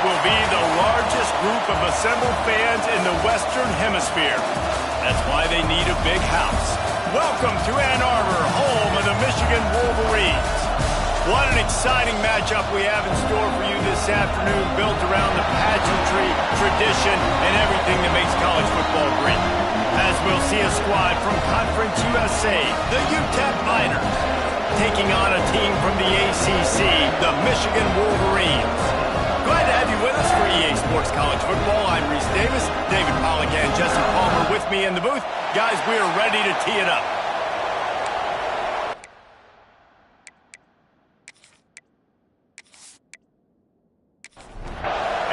will be the largest group of assembled fans in the Western Hemisphere. That's why they need a big house. Welcome to Ann Arbor, home of the Michigan Wolverines. What an exciting matchup we have in store for you this afternoon, built around the pageantry, tradition, and everything that makes college football great. As we'll see a squad from Conference USA, the UTEP Miners, taking on a team from the ACC, the Michigan Wolverines. Glad to have you with us for EA Sports College Football. I'm Reese Davis, David Pollack and Jesse Palmer with me in the booth. Guys, we are ready to tee it up.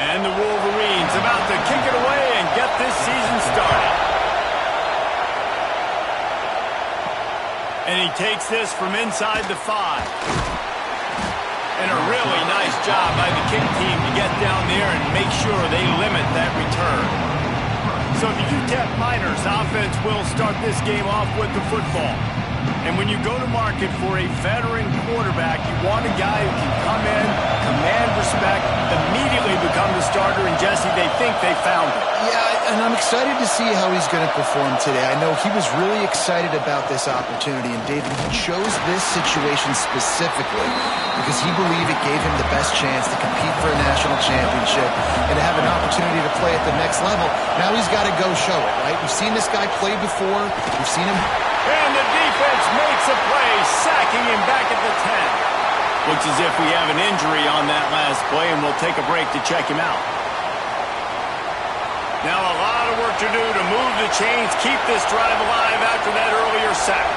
And the Wolverines about to kick it away and get this season started. And he takes this from inside the 5. And a really nice job by the kick team to get down there and make sure they limit that return. So the UTEP Miners offense will start this game off with the football. And when you go to market for a veteran quarterback, you want a guy who can come in, command respect, immediately become the starter, and Jesse, they think they found it. Yeah, and I'm excited to see how he's going to perform today. I know he was really excited about this opportunity, and David, he chose this situation specifically because he believed it gave him the best chance to compete for a national championship and to have an opportunity to play at the next level. Now he's got to go show it, right? We've seen this guy play before. We've seen him. And the defense makes a play, sacking him back at the 10. Looks as if we have an injury on that last play, and we'll take a break to check him out. Now a lot of work to do to move the chains, keep this drive alive after that earlier sack.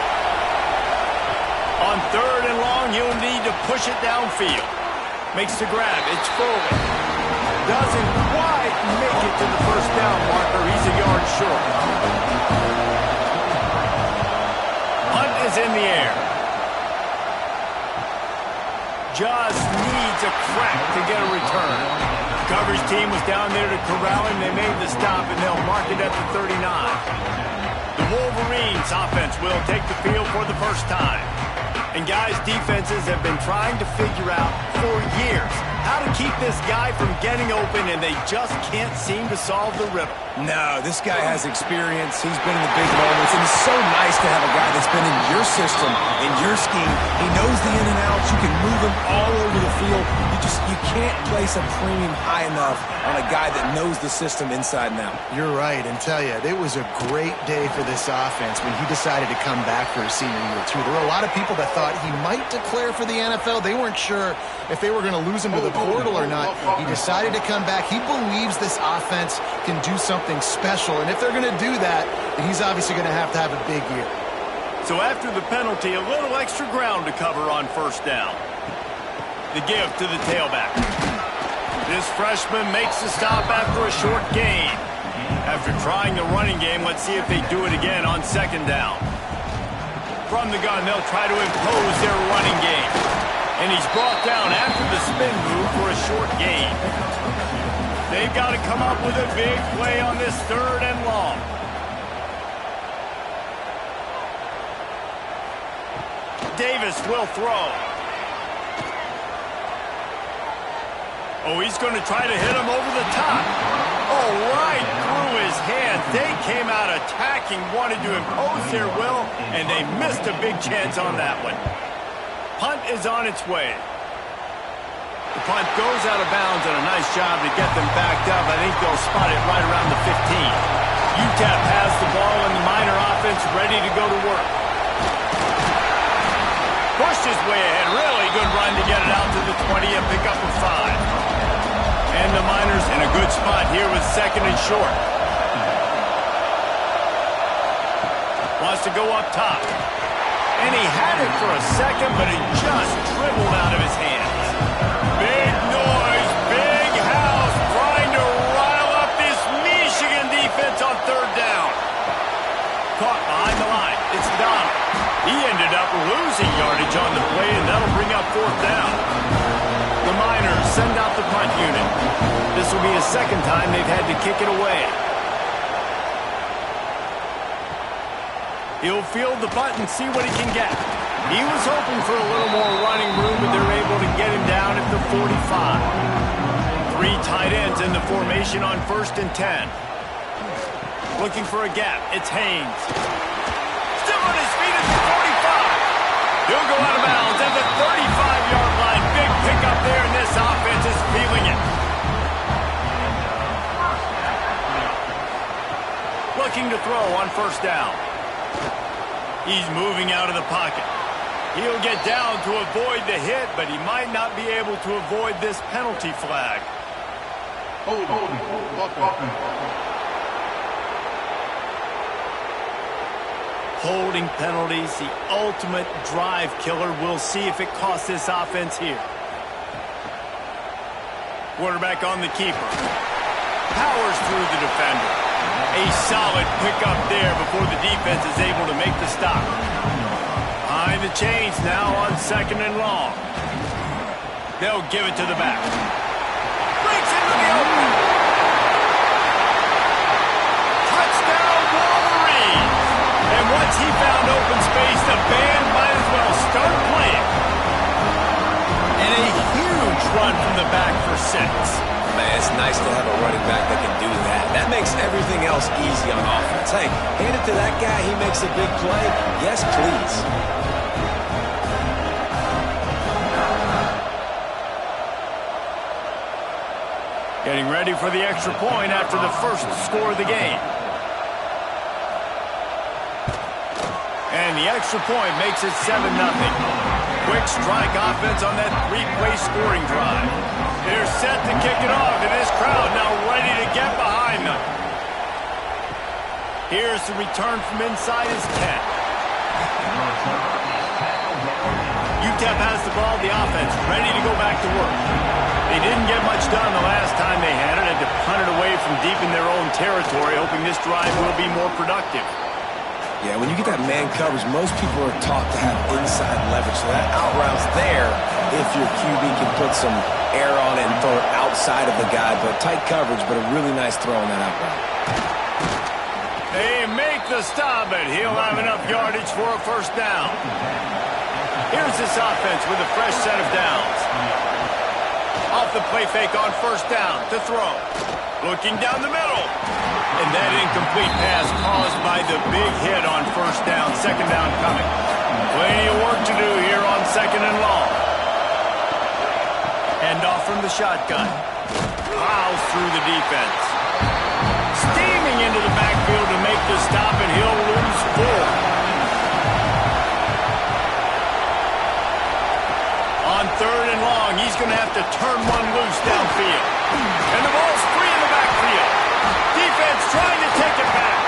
On 3rd and long, he'll need to push it downfield. Makes the grab. It's Foley. Doesn't quite make it to the first down marker. He's a yard short. Hunt is in the air. Just needs a crack to get a return. The coverage team was down there to corral him. They made the stop, and they'll mark it at the 39. The Wolverines offense will take the field for the first time. And guys, defenses have been trying to figure out for years how to keep this guy from getting open, and they just can't seem to solve the riddle. No, this guy has experience. He's been in the big moments, and it's so nice to have a guy that's been in your system, in your scheme. He knows the in and outs. You can move him all over the field. You can't place a premium high enough on a guy that knows the system inside and out. You're right, and tell you, it was a great day for this offense when he decided to come back for his senior year, too. There were a lot of people that thought he might declare for the NFL. They weren't sure if they were going to lose him to the portal or not. He decided to come back. He believes this offense can do something special, and if they're going to do that, then he's obviously going to have a big year. So after the penalty, a little extra ground to cover on 1st down. The give to the tailback. This freshman makes the stop after a short gain. After trying the running game, let's see if they do it again on 2nd down. From the gun, they'll try to impose their running game. And he's brought down after the spin move for a short gain. They've got to come up with a big play on this 3rd and long. Davis will throw. Oh, he's going to try to hit him over the top. Oh, right through his hands. They came out attacking, wanted to impose their will, and they missed a big chance on that one. Punt is on its way. The punt goes out of bounds, and a nice job to get them backed up. I think they'll spot it right around the 15. UTEP has the ball, and the Miner offense ready to go to work. Pushed his way ahead. Really good run to get it out to the 20 and pick up a 5. And the Miners in a good spot here with 2nd and short. Wants to go up top. And he had it for a second, but it just dribbled out of his hands. Big noise, big house, trying to rile up this Michigan defense on 3rd down. Caught behind the line. It's Donald. He ended up losing yardage on the play, and that'll bring up 4th down. The Miners send out the punt unit. This will be the 2nd time they've had to kick it away. He'll field the punt and see what he can get. He was hoping for a little more running room, but they're able to get him down at the 45. Three tight ends in the formation on 1st and 10. Looking for a gap. It's Haynes. Still on his feet at the 45. He'll go out of bounds at the 35-yard line. Big pickup there, and this offense is feeling it. Looking to throw on 1st down. He's moving out of the pocket. He'll get down to avoid the hit, but he might not be able to avoid this penalty flag. Holding penalties, the ultimate drive killer. We'll see if it costs this offense here. Quarterback on the keeper. Powers through the defender. A solid pickup there before the defense is able to make the stop. Behind the chains now on 2nd and long. They'll give it to the back. Breaks into the open. Touchdown Wolverines. And once he found open space, the band might as well start playing. And a huge run from the back for 6. Man, it's nice to have a running back that can do that. That makes everything else easy on offense. Hey, hand it to that guy. He makes a big play. Yes, please. Getting ready for the extra point after the first score of the game. And the extra point makes it 7-0. Quick strike offense on that 3-play scoring drive. They're set to kick it off, and this crowd now ready to get behind them. Here's the return from inside his 10. UTEP has the ball, the offense ready to go back to work. They didn't get much done the last time they had it, had to punt it away from deep in their own territory, hoping this drive will be more productive. Yeah, when you get that man coverage, most people are taught to have inside leverage. So that out route's there if your QB can put some air on it and throw it outside of the guy. But tight coverage, but a really nice throw on that out route. They make the stop, but he'll have enough yardage for a 1st down. Here's this offense with a fresh set of downs. Off the play fake on 1st down to throw. Looking down the middle. And that incomplete pass caused by the big hit on 1st down, 2nd down coming. Plenty of work to do here on 2nd and long. End off from the shotgun. Plows through the defense. Steaming into the backfield to make the stop, and he'll lose 4. On 3rd and long, he's going to have to turn one loose downfield. And the ball's free in the backfield. Defense trying to take it back.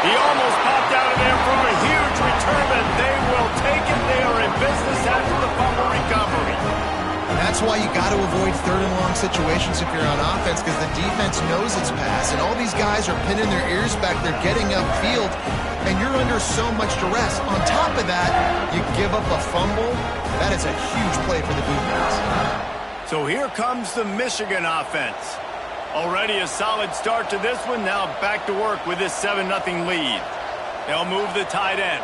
He almost popped out of there for a huge return, but they will take it. They are in business after the fumble recovery. That's why you got to avoid 3rd and long situations if you're on offense, because the defense knows it's pass, and all these guys are pinning their ears back. They're getting upfield, and you're under so much duress. On top of that, you give up a fumble. That is a huge play for the defense. So here comes the Michigan offense. Already a solid start to this one. Now back to work with this 7-0 lead. They'll move the tight end.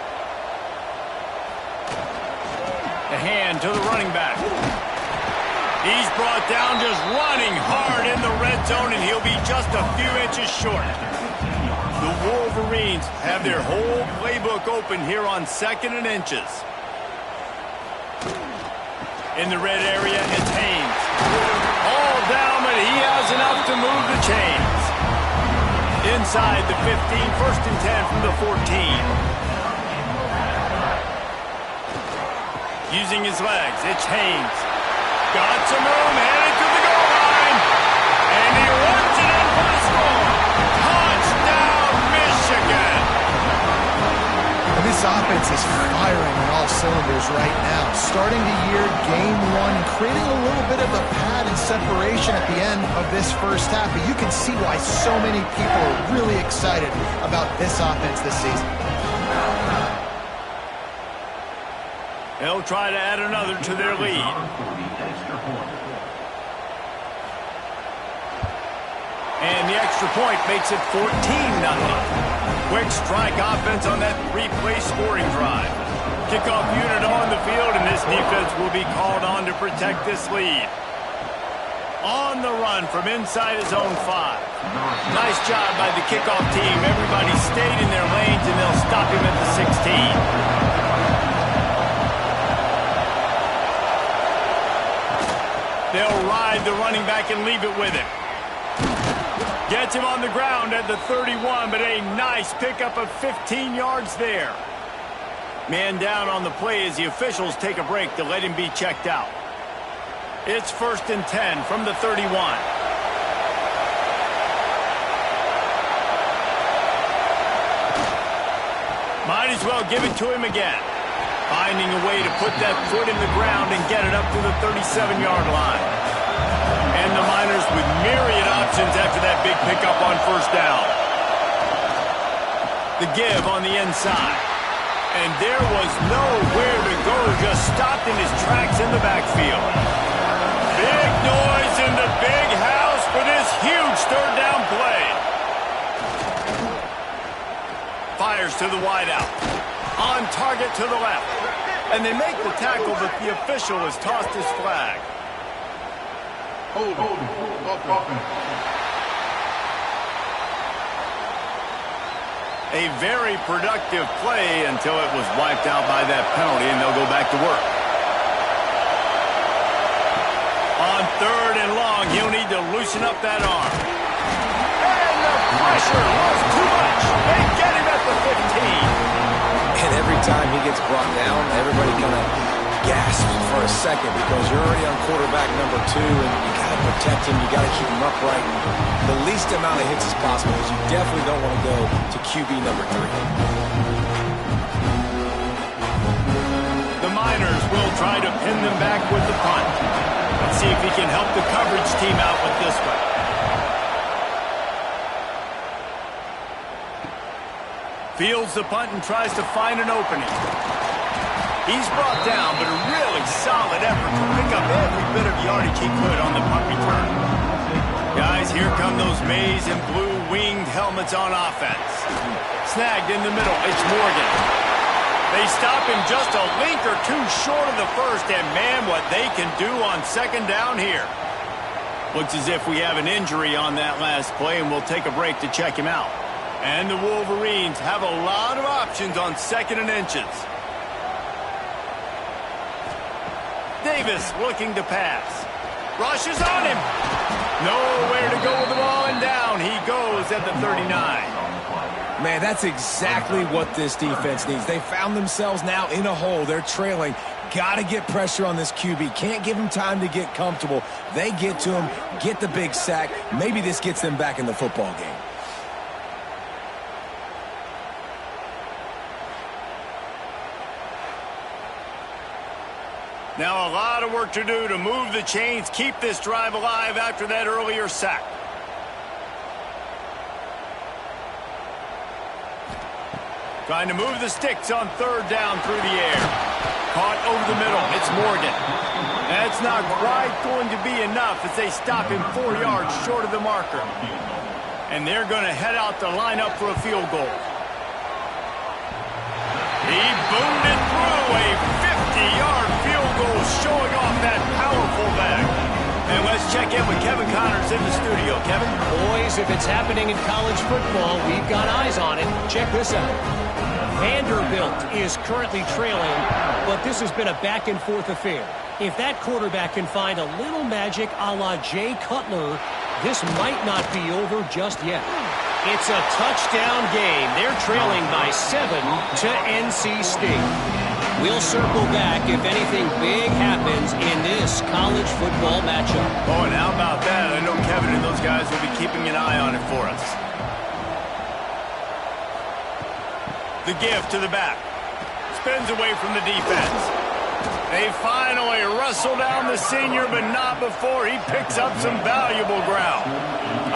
The hand to the running back. He's brought down just running hard in the red zone, and he'll be just a few inches short. The Wolverines have their whole playbook open here on 2nd and inches. In the red area, it's Haynes. All down, but he has enough to move the chains. Inside the 15, 1st and 10 from the 14. Using his legs, it's Haynes. Got some room, headed to the goal line. And he runs it in for the score. Touchdown, Michigan. And this offense is firing on all cylinders right now. Starting the year, game 1, creating a little bit of a pad and separation at the end of this first half. But you can see why so many people are really excited about this offense this season. They'll try to add another to their lead. And the extra point makes it 14-0. Quick strike offense on that 3-play scoring drive. Kickoff unit on the field, and this defense will be called on to protect this lead. On the run from inside his own 5. Nice job by the kickoff team. Everybody stayed in their lanes, and they'll stop him at the 16. They'll ride the running back and leave it with him. Gets him on the ground at the 31, but a nice pickup of 15 yards there. Man down on the play as the officials take a break to let him be checked out. It's 1st and 10 from the 31. Might as well give it to him again. Finding a way to put that foot in the ground and get it up to the 37-yard line. And the Miners with myriad options after that big pickup on 1st down. The give on the inside. And there was nowhere to go, just stopped in his tracks in the backfield. Big noise in the big house for this huge 3rd down play. Fires to the wideout. On target to the left. And they make the tackle, but the official has tossed his flag. Hold. A very productive play until it was wiped out by that penalty, and they'll go back to work. On 3rd and long, he'll need to loosen up that arm. And the pressure was too much. They get him at the 15. And every time he gets brought down, everybody kind of gasps for a second because you're already on quarterback number 2, and you got to protect him. You got to keep him upright. The least amount of hits as possible, because you definitely don't want to go to QB number 3. The Miners will try to pin them back with the punt. Let's see if he can help the coverage team out with this one. Fields the punt and tries to find an opening. He's brought down, but a really solid effort to pick up every bit of yardage he could on the punt return. Guys, here come those maize and blue winged helmets on offense. Snagged in the middle, it's Morgan. They stop him just a link or two short of the first, and man, what they can do on 2nd down here. Looks as if we have an injury on that last play, and we'll take a break to check him out. And the Wolverines have a lot of options on 2nd and inches. Davis looking to pass. Rushes on him. Nowhere to go with the ball, and down he goes at the 39. Man, that's exactly what this defense needs. They found themselves now in a hole. They're trailing. Got to get pressure on this QB. Can't give him time to get comfortable. They get to him, get the big sack. Maybe this gets them back in the football game. Now a lot of work to do to move the chains, keep this drive alive after that earlier sack. Trying to move the sticks on 3rd down through the air. Caught over the middle. It's Morgan. That's not quite going to be enough as they stop him 4 yards short of the marker. And they're going to head out to line up for a field goal. He boomed it through, a 50-yard field goal showing off that powerful leg. And let's check in with Kevin Connors in the studio. Kevin? Boys, if it's happening in college football, we've got eyes on it. Check this out. Vanderbilt is currently trailing, but this has been a back-and-forth affair. If that quarterback can find a little magic a la Jay Cutler, this might not be over just yet. It's a touchdown game. They're trailing by 7 to NC State. We'll circle back if anything big happens in this college football matchup. Oh, and how about that? I know Kevin and those guys will be keeping an eye on it for us. The give to the back. Spins away from the defense. They finally wrestle down the senior, but not before he picks up some valuable ground.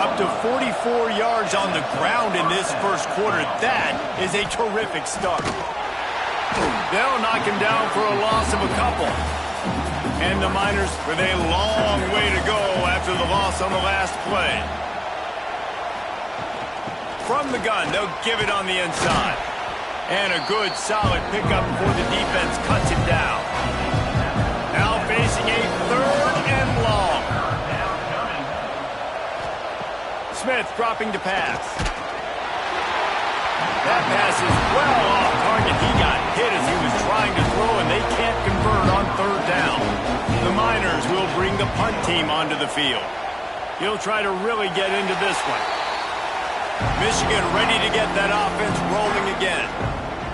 Up to 44 yards on the ground in this first quarter. That is a terrific start. They'll knock him down for a loss of a couple. And the Miners with a long way to go after the loss on the last play. From the gun, they'll give it on the inside. And a good, solid pickup before the defense cuts him down. Now facing a 3rd and long. Smith dropping to pass. That pass is well off target. He got hit as he was trying to throw, and they can't convert on third down. The Miners will bring the punt team onto the field. He'll try to really get into this one. Michigan ready to get that offense rolling again.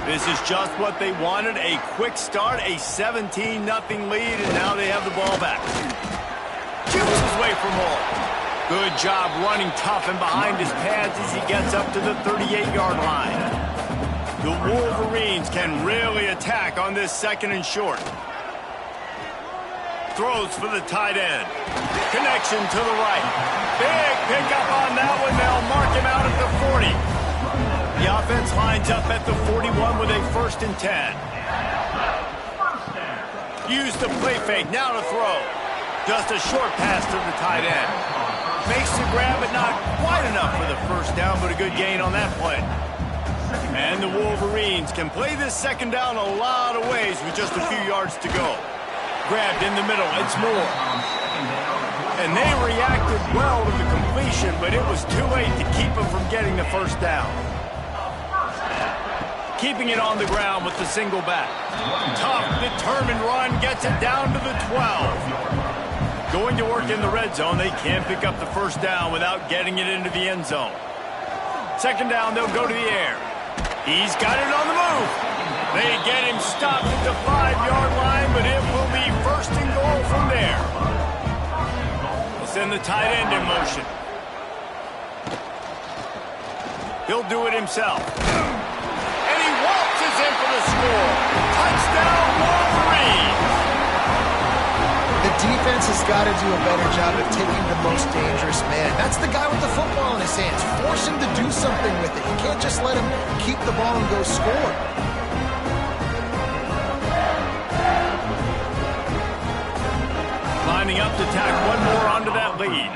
This is just what they wanted, a quick start, a 17-0 lead, and now they have the ball back. Shoots his way for more. Good job running tough and behind his pads as he gets up to the 38-yard line. The Wolverines can really attack on this 2nd and short. Throws for the tight end. Connection to the right. Big pickup on that one. They'll mark him out at the 40. The offense lines up at the 41 with a 1st and 10. Use the play fake. Now to throw. Just a short pass to the tight end. Makes the grab, but not quite enough for the 1st down, but a good gain on that play. And the Wolverines can play this 2nd down a lot of ways with just a few yards to go. Grabbed in the middle. It's Moore. And they reacted well to the completion, but it was too late to keep them from getting the 1st down. Keeping it on the ground with the single back. Tough, determined run, gets it down to the 12. Going to work in the red zone, they can't pick up the 1st down without getting it into the end zone. 2nd down, they'll go to the air. He's got it on the move. They get him stopped at the 5-yard line, but it will be 1st and goal from there. They'll send the tight end in motion. He'll do it himself. And he waltzes in for the score. Touchdown, Wolverines! The defense has got to do a better job of taking the most dangerous man. That's the guy with the football in his hands. Force him to do something with it. You can't just let him keep the ball and go score. Lining up to tack one more onto that lead.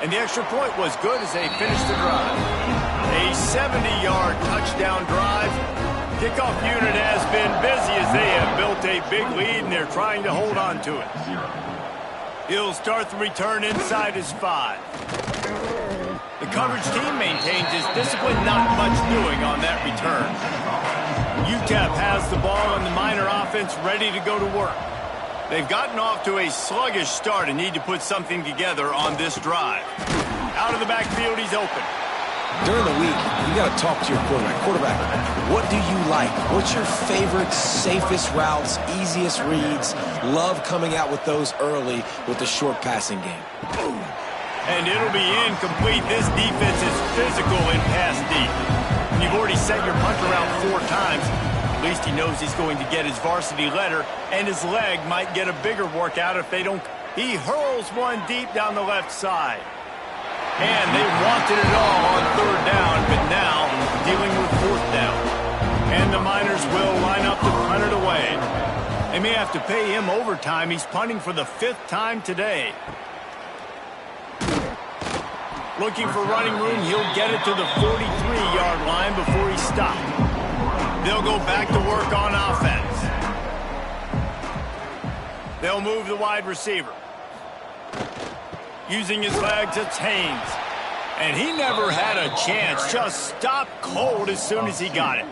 And the extra point was good as they finished the drive. A 70-yard touchdown drive. Kickoff unit has been busy as they have built a big lead, and they're trying to hold on to it. He'll start the return inside his 5. The coverage team maintains his discipline, not much doing on that return. UTEP has the ball and the Miner offense ready to go to work. They've gotten off to a sluggish start and need to put something together on this drive. Out of the backfield, he's open. During the week, you got to talk to your quarterback. Quarterback, what do you like? What's your favorite, safest routes, easiest reads? Love coming out with those early with the short passing game. And it'll be incomplete. This defense is physical in pass deep. You've already sent your punter around 4 times. At least he knows he's going to get his varsity letter, and his leg might get a bigger workout if they don't. He hurls one deep down the left side. And they wanted it all on 3rd down, but now dealing with 4th down. And the Miners will line up to punt it away. They may have to pay him overtime. He's punting for the 5th time today. Looking for running room, he'll get it to the 43-yard line before he's stopped. They'll go back to work on offense. They'll move the wide receiver. Using his legs, it's Haynes. And he never had a chance. Just stopped cold as soon as he got it.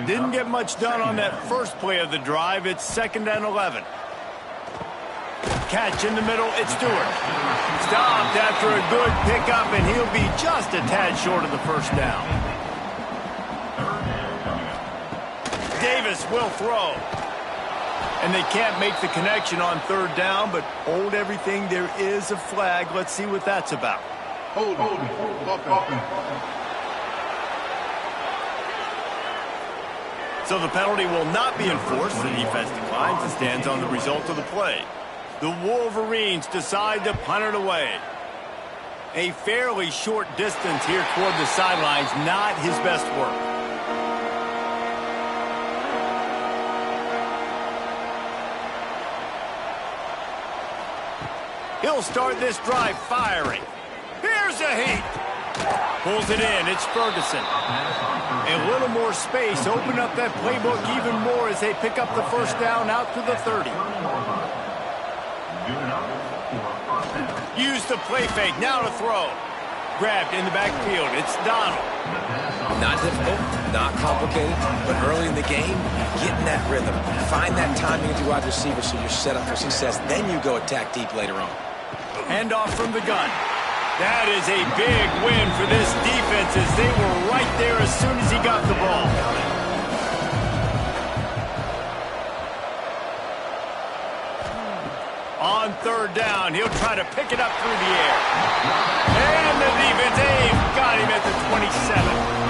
Didn't get much done on that first play of the drive. It's 2nd and 11. Catch in the middle, it's Stewart. Stopped after a good pickup, and he'll be just a tad short of the 1st down. Davis will throw. And they can't make the connection on 3rd down, but hold everything. There is a flag. Let's see what that's about. Hold. So the penalty will not be enforced. The defense declines and stands on the result of the play. The Wolverines decide to punt it away. A fairly short distance here toward the sidelines, not his best work. He'll start this drive firing. Here's a heat. Pulls it in. It's Ferguson. A little more space. Open up that playbook even more as they pick up the 1st down out to the 30. Use the play fake. Now to throw. Grabbed in the backfield. It's Donald. Not difficult, not complicated, but early in the game, get in that rhythm. Find that timing as your wide receiver so you're set up for success. Then you go attack deep later on. Handoff from the gun. That is a big win for this defense as they were right there as soon as he got the ball. On third down, he'll try to pick it up through the air. And the defense, they've got him at the 27.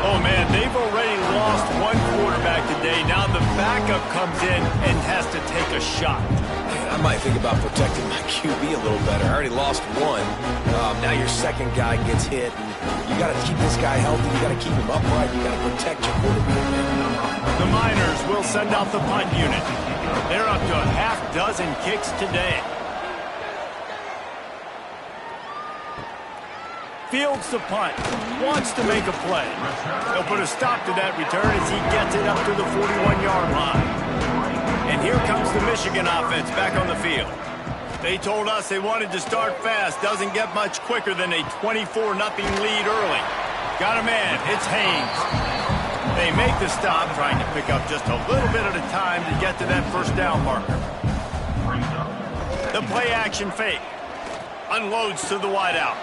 Oh, man, they've already lost one quarterback today. Now the backup comes in and has to take a shot. Man, I might think about protecting my QB a little better. I already lost one. Now your second guy gets hit. And you got to keep this guy healthy. You got to keep him upright. You got to protect your quarterback. The Miners will send out the punt unit. They're up to a half dozen kicks today. Fields the punt. Wants to make a play. They'll put a stop to that return as he gets it up to the 41-yard line. And here comes the Michigan offense back on the field. They told us they wanted to start fast. Doesn't get much quicker than a 24-0 lead early. Got a man. It's Haynes. They make the stop, trying to pick up just a little bit at a time to get to that first down marker. The play-action fake. Unloads to the wideout.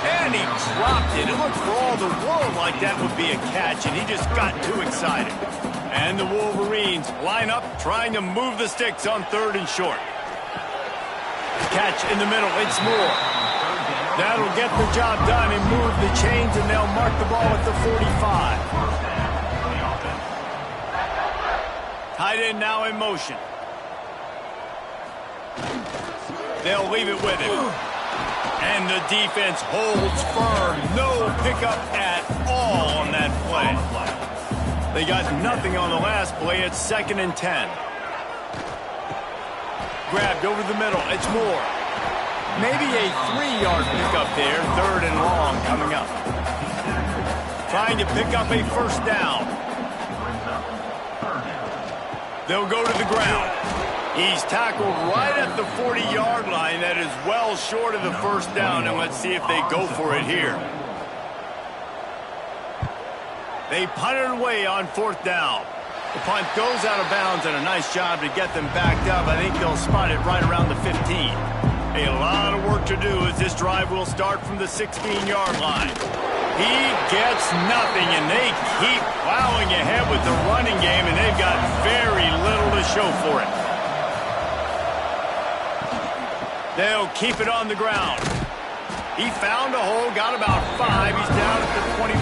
And he dropped it. It looked for all the world like that would be a catch, and he just got too excited. And the Wolverines line up, trying to move the sticks on third and short. Catch in the middle. It's Moore. That'll get the job done and move the chains, and they'll mark the ball at the 45. Tight end now in motion. They'll leave it with him. And the defense holds firm. No pickup at all on that play. They got nothing on the last play. It's 2nd and 10. Grabbed over the middle. It's Moore. Maybe a 3-yard pickup there. 3rd and long coming up. Trying to pick up a first down. They'll go to the ground. He's tackled right at the 40-yard line. That is well short of the first down, and let's see if they go for it here. They punt it away on 4th down. The punt goes out of bounds, and a nice job to get them backed up. I think they'll spot it right around the 15. A lot of work to do as this drive will start from the 16-yard line. He gets nothing, and they keep plowing ahead with the running game, and they've got very little to show for it. They'll keep it on the ground. He found a hole, got about 5. He's down at the 21.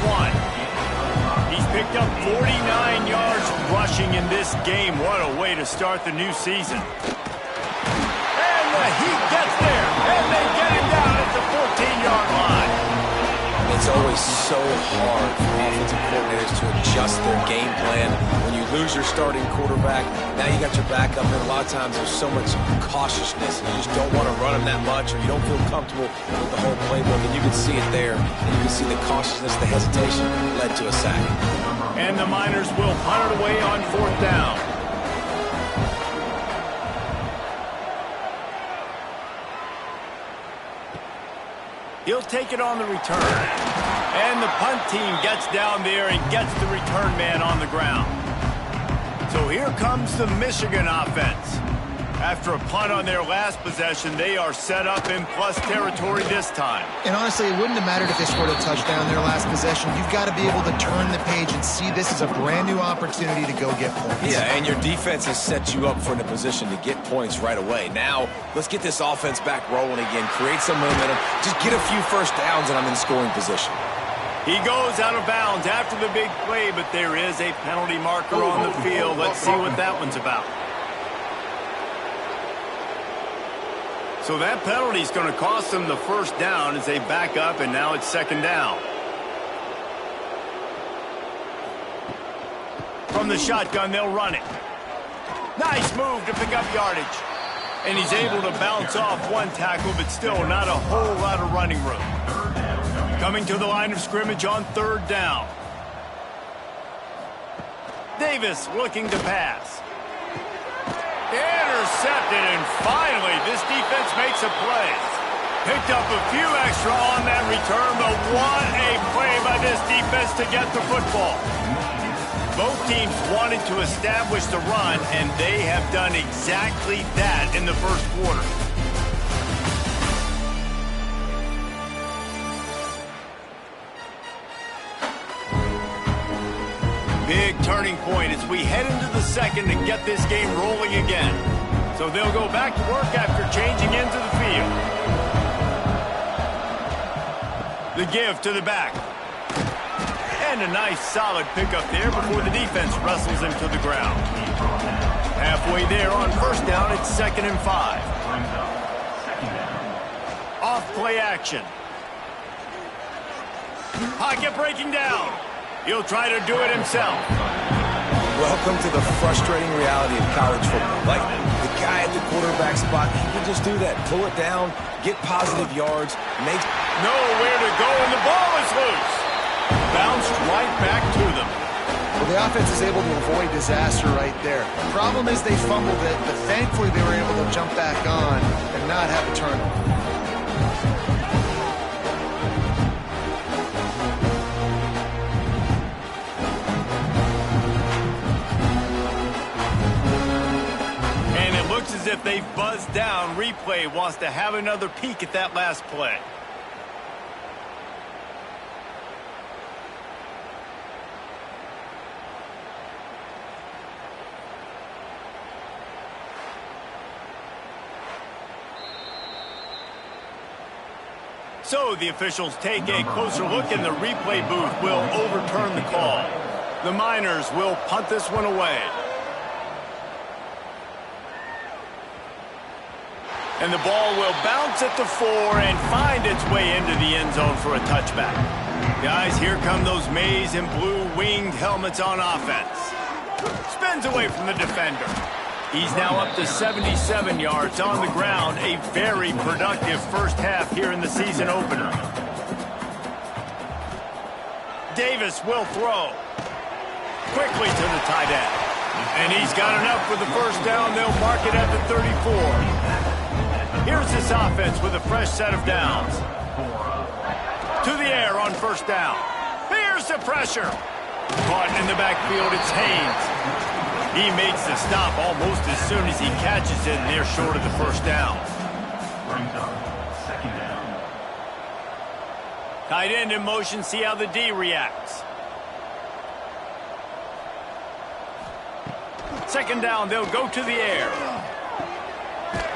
He's picked up 49 yards rushing in this game. What a way to start the new season. And the Heat gets there, and they get him down at the 14-yard line. It's always so hard for offensive coordinators to adjust their game plan. When you lose your starting quarterback, now you got your backup, and a lot of times there's so much cautiousness. You just don't want to run him that much, or you don't feel comfortable with the whole playbook, and you can see it there. And you can see the cautiousness, the hesitation led to a sack. And the Miners will punt it away on 4th down. He'll take it on the return. And the punt team gets down there and gets the return man on the ground. So here comes the Michigan offense. After a punt on their last possession, they are set up in plus territory this time. And honestly, it wouldn't have mattered if they scored a touchdown their last possession. You've got to be able to turn the page and see this as a brand new opportunity to go get points. Yeah, and your defense has set you up for in a position to get points right away. Now, let's get this offense back rolling again. Create some momentum. Just get a few first downs, and I'm in scoring position. He goes out of bounds after the big play, but there is a penalty marker on the field. Let's see what that one's about. So that penalty is going to cost them the first down as they back up, and now it's 2nd down. From the shotgun, they'll run it. Nice move to pick up yardage. And he's able to bounce off one tackle, but still not a whole lot of running room. Coming to the line of scrimmage on 3rd down. Davis looking to pass. Intercepted, and finally this defense makes a play. Picked up a few extra on that return, but what a play by this defense to get the football. Both teams wanted to establish the run, and they have done exactly that in the first quarter. Big turning point as we head into the second to get this game rolling again. So they'll go back to work after changing into the field. The give to the back. And a nice solid pickup there before the defense wrestles him to the ground. Halfway there on first down, it's 2nd and 5. Off play action. Pocket breaking down. He'll try to do it himself. Welcome to the frustrating reality of college football. Like, the guy at the quarterback spot, he can just do that. Pull it down, get positive yards, make... Nowhere to go, and the ball is loose. Bounced right back to them. Well, the offense is able to avoid disaster right there. The problem is they fumbled it, but thankfully they were able to jump back on and not have a turnover. As if they buzzed down. Replay wants to have another peek at that last play. So the officials take a closer look, and the replay booth will overturn the call. The Miners will punt this one away. And the ball will bounce at the 4 and find its way into the end zone for a touchback. Guys, here come those maize and blue winged helmets on offense. Spins away from the defender. He's now up to 77 yards on the ground. A very productive first half here in the season opener. Davis will throw. Quickly to the tight end. And he's got enough for the first down. They'll mark it at the 34. Here's this offense with a fresh set of downs. To the air on first down. Here's the pressure. Caught in the backfield, it's Haynes. He makes the stop almost as soon as he catches it, and they're short of the first down. Brings up 2nd down. Tight end in motion, see how the D reacts. 2nd down, they'll go to the air.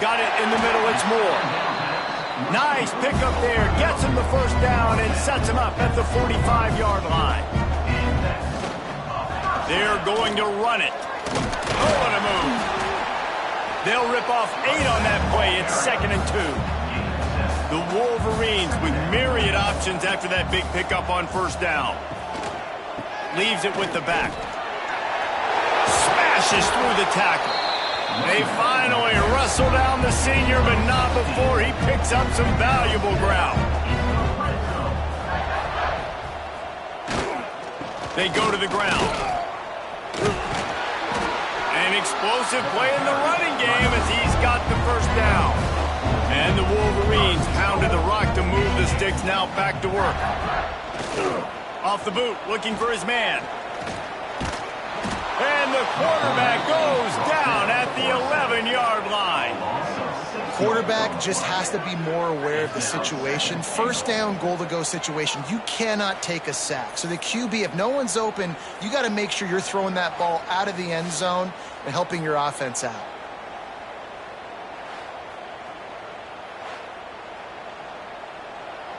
Got it in the middle, it's Moore. Nice pickup there, gets him the first down and sets him up at the 45-yard line. They're going to run it. Oh, what a move. They'll rip off 8 on that play. It's 2nd and 2. The Wolverines with myriad options after that big pickup on first down. Leaves it with the back. Smashes through the tackle. They finally wrestle down the senior, but not before he picks up some valuable ground. They go to the ground. An explosive play in the running game as he's got the first down. And the Wolverines pounded the rock to move the sticks, now back to work. Off the boot, looking for his man. And the quarterback goes down at the 11-yard line. Quarterback just has to be more aware of the situation. First down, goal-to-go situation. You cannot take a sack. So the QB, if no one's open, you got to make sure you're throwing that ball out of the end zone and helping your offense out.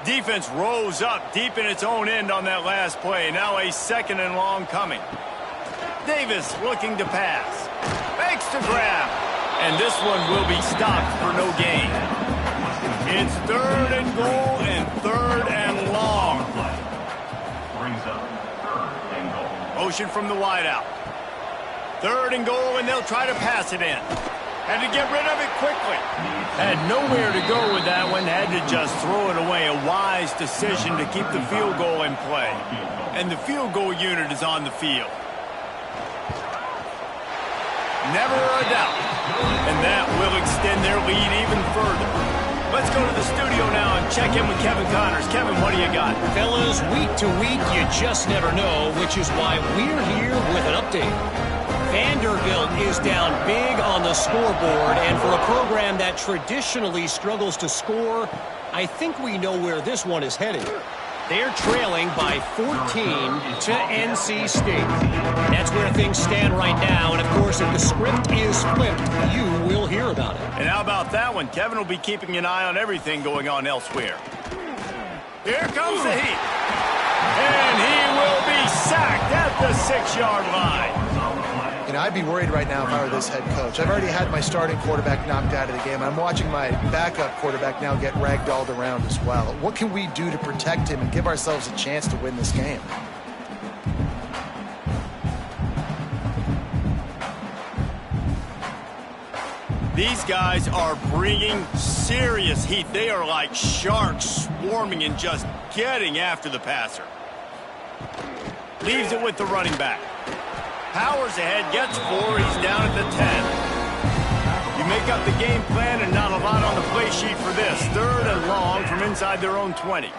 Defense rose up deep in its own end on that last play. Now a 2nd and long coming. Davis looking to pass. Fakes to grab. And this one will be stopped for no gain. It's 3rd and goal and 3rd and long. Brings up 3rd and goal. Motion from the wideout. 3rd and goal, and they'll try to pass it in. Had to get rid of it quickly. Had nowhere to go with that one. Had to just throw it away. A wise decision to keep the field goal in play. And the field goal unit is on the field. Never a doubt. And that will extend their lead even further. Let's go to the studio now and check in with Kevin Connors. Kevin, what do you got? Fellas, week to week, you just never know, which is why we're here with an update. Vanderbilt is down big on the scoreboard, and for a program that traditionally struggles to score, I think we know where this one is headed. They're trailing by 14 to NC State. That's where things stand right now, and of course, if the script is flipped, you will hear about it. And how about that one? Kevin will be keeping an eye on everything going on elsewhere. Here comes the heat. And he will be sacked at the 6-yard line. You know, I'd be worried right now if I were this head coach. I've already had my starting quarterback knocked out of the game. I'm watching my backup quarterback now get ragdolled around as well. What can we do to protect him and give ourselves a chance to win this game? These guys are bringing serious heat. They are like sharks swarming and just getting after the passer. Leaves it with the running back. Powers ahead, gets 4, he's down at the 10. You make up the game plan and not a lot on the play sheet for this. 3rd and long from inside their own 20.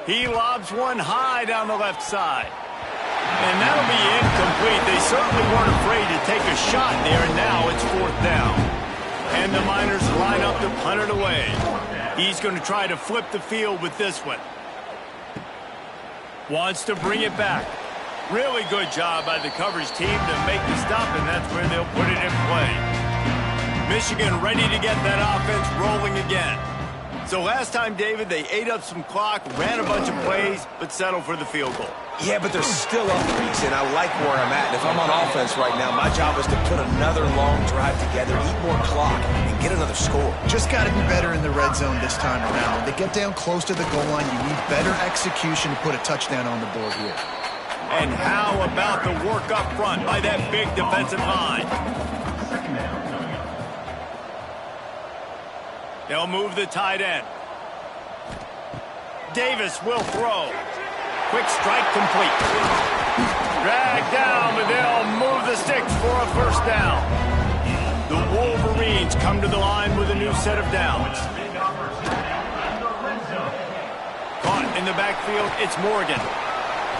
He lobs one high down the left side. And that'll be incomplete. They certainly weren't afraid to take a shot there, and now it's 4th down. And the Miners line up to punt it away. He's going to try to flip the field with this one. Wants to bring it back. Really good job by the coverage team to make the stop, and that's where they'll put it in play. Michigan ready to get that offense rolling again. So last time, David, they ate up some clock, ran a bunch of plays, but settled for the field goal. Yeah, but they're still up, Reese, and I like where I'm at. And if I'm on offense right now, my job is to put another long drive together, eat more clock, and get another score. Just got to be better in the red zone this time around. When they get down close to the goal line, you need better execution to put a touchdown on the board here. And how about the work up front by that big defensive line? They'll move the tight end. Davis will throw. Quick strike complete. Dragged down, but they'll move the sticks for a 1st down. The Wolverines come to the line with a new set of downs. Caught in the backfield, it's Morgan.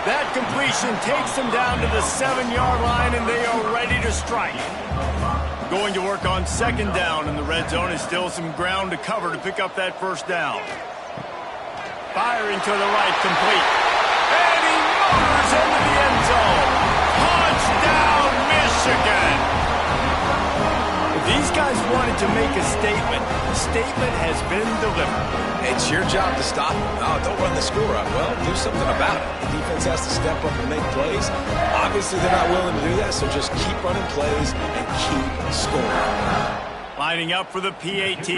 That completion takes them down to the 7-yard line, and they are ready to strike. Going to work on 2nd down in the red zone. Is still some ground to cover to pick up that 1st down. Firing to the right, complete. And he motors into the end zone. Touchdown, Michigan! These guys wanted to make a statement. The statement has been delivered. It's your job to stop them. Oh, don't run the score up. Well, do something about it. The defense has to step up and make plays. Obviously, they're not willing to do that, so just keep running plays and keep scoring. Lining up for the PAT.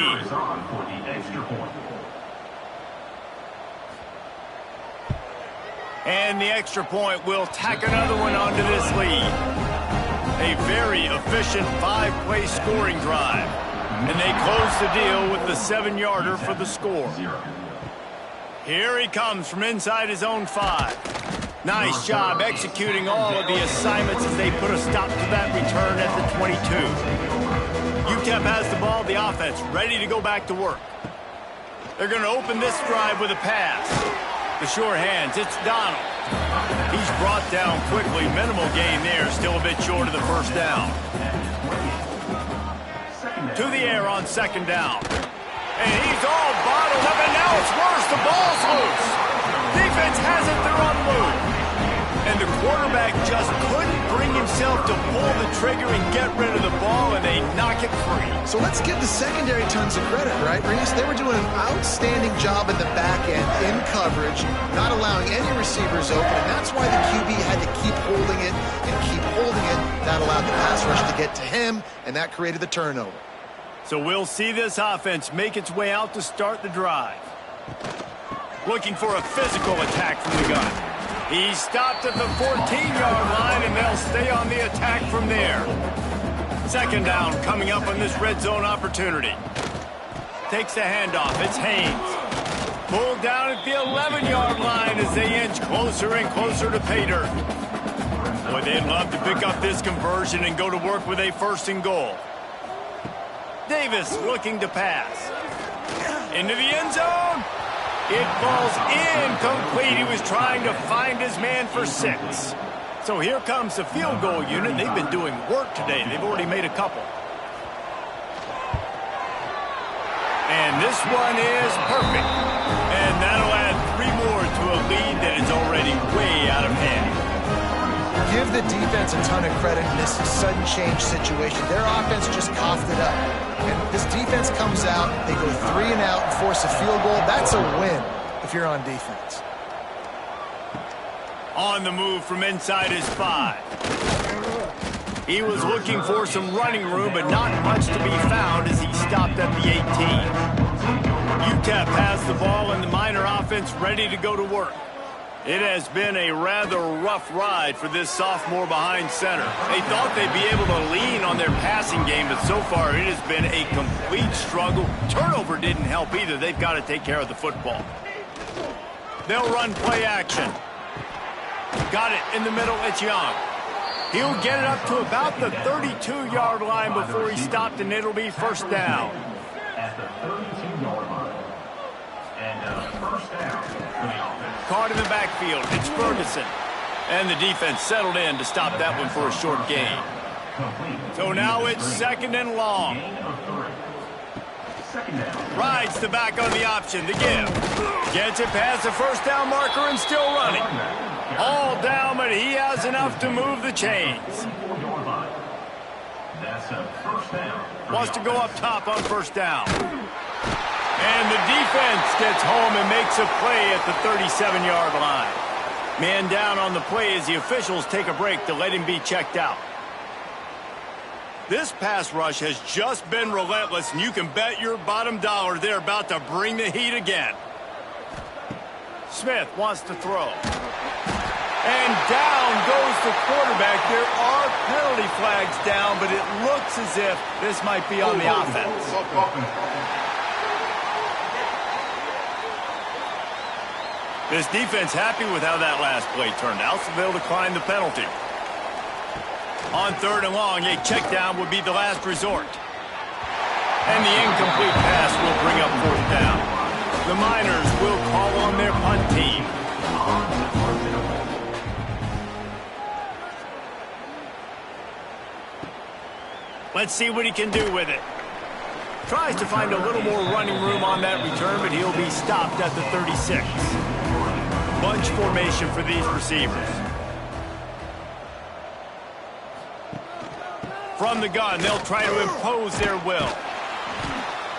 And the extra point will tack another one onto this lead. A very efficient 5-play scoring drive. And they close the deal with the 7-yarder for the score. Here he comes from inside his own 5. Nice job executing all of the assignments as they put a stop to that return at the 22. UTEP has the ball, the offense ready to go back to work. They're going to open this drive with a pass. The sure hands, it's Donald. He's brought down quickly. Minimal gain there, still a bit short of the 1st down. To the air on 2nd down. And he's all bottled up, and now it's worse. The ball's loose. Defense has it, they're on move. And the quarterback just couldn't bring himself to pull the trigger and get rid of the ball, and they knock it free. So let's give the secondary tons of credit, right, Reese? They were doing an outstanding job in the back end, in coverage, not allowing any receivers open, and that's why the QB had to keep holding it and keep holding it. That allowed the pass rush to get to him, and that created the turnover. So we'll see this offense make its way out to start the drive. Looking for a physical attack from the gun. He stopped at the 14-yard line, and they'll stay on the attack from there. 2nd down coming up on this red zone opportunity. Takes the handoff. It's Haynes. Pulled down at the 11-yard line as they inch closer and closer to pay dirt. Boy, they'd love to pick up this conversion and go to work with a 1st and goal. Davis looking to pass. Into the end zone. It falls incomplete. He was trying to find his man for 6. So here comes the field goal unit. They've been doing work today. They've already made a couple. And this one is perfect. And that'll add 3 more to a lead that is already way out of hand. Give the defense a ton of credit in this sudden change situation. Their offense just coughed it up. And this defense comes out, they go 3 and out and force a field goal. That's a win if you're on defense. On the move from inside his 5. He was looking for some running room, but not much to be found as he stopped at the 18. UTEP has the ball and the Miner offense ready to go to work. It has been a rather rough ride for this sophomore behind center. They thought they'd be able to lean on their passing game, but so far it has been a complete struggle. Turnover didn't help either. They've got to take care of the football. They'll run play action. Got it in the middle. It's Young. He'll get it up to about the 32-yard line before he stopped, and it'll be first down. At the 32-yard line. And first down for the offense. Caught in the backfield. It's Ferguson. And the defense settled in to stop that one for a short gain. So now it's 2nd and long. Rides the back on the option to give. Gets it past the first down marker and still running. All down, but he has enough to move the chains. Wants to go up top on first down. And the defense gets home and makes a play at the 37-yard line. Man down on the play as the officials take a break to let him be checked out. This pass rush has just been relentless, and you can bet your bottom dollar they're about to bring the heat again. Smith wants to throw. And down goes the quarterback. There are penalty flags down, but it looks as if this might be on the offense. This defense happy with how that last play turned out, so they'll decline the penalty. On 3rd and long, a check down would be the last resort. And the incomplete pass will bring up 4th down. The Miners will call on their punt team. Let's see what he can do with it. Tries to find a little more running room on that return, but he'll be stopped at the 36. Bunch formation for these receivers. From the gun, they'll try to impose their will.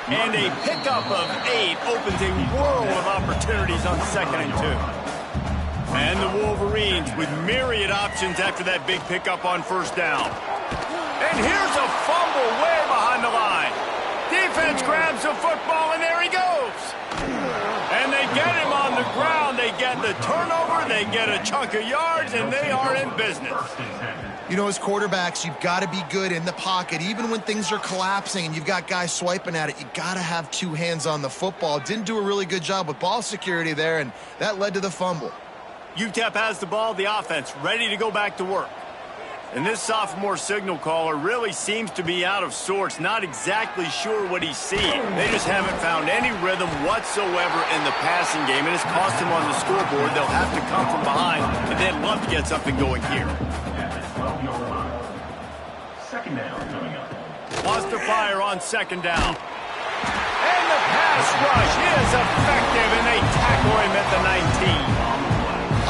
And a pickup of 8 opens a world of opportunities on 2nd and 2. And the Wolverines with myriad options after that big pickup on first down. And here's a fumble way behind the line. Defense grabs the football, and there he goes. And they get him on the ground. They get the turnover. They get a chunk of yards, and they are in business. You know, as quarterbacks, you've got to be good in the pocket. Even when things are collapsing and you've got guys swiping at it, you got to have 2 hands on the football. Didn't do a really good job with ball security there, and that led to the fumble. UTEP has the ball, the offense, ready to go back to work. And this sophomore signal caller really seems to be out of sorts, not exactly sure what he's seeing. They just haven't found any rhythm whatsoever in the passing game, and it's cost him on the scoreboard. They'll have to come from behind, and they'd love to get something going here. Second down coming up. Wants to fire on 2nd down. And the pass rush is effective, and they tackle him at the 19.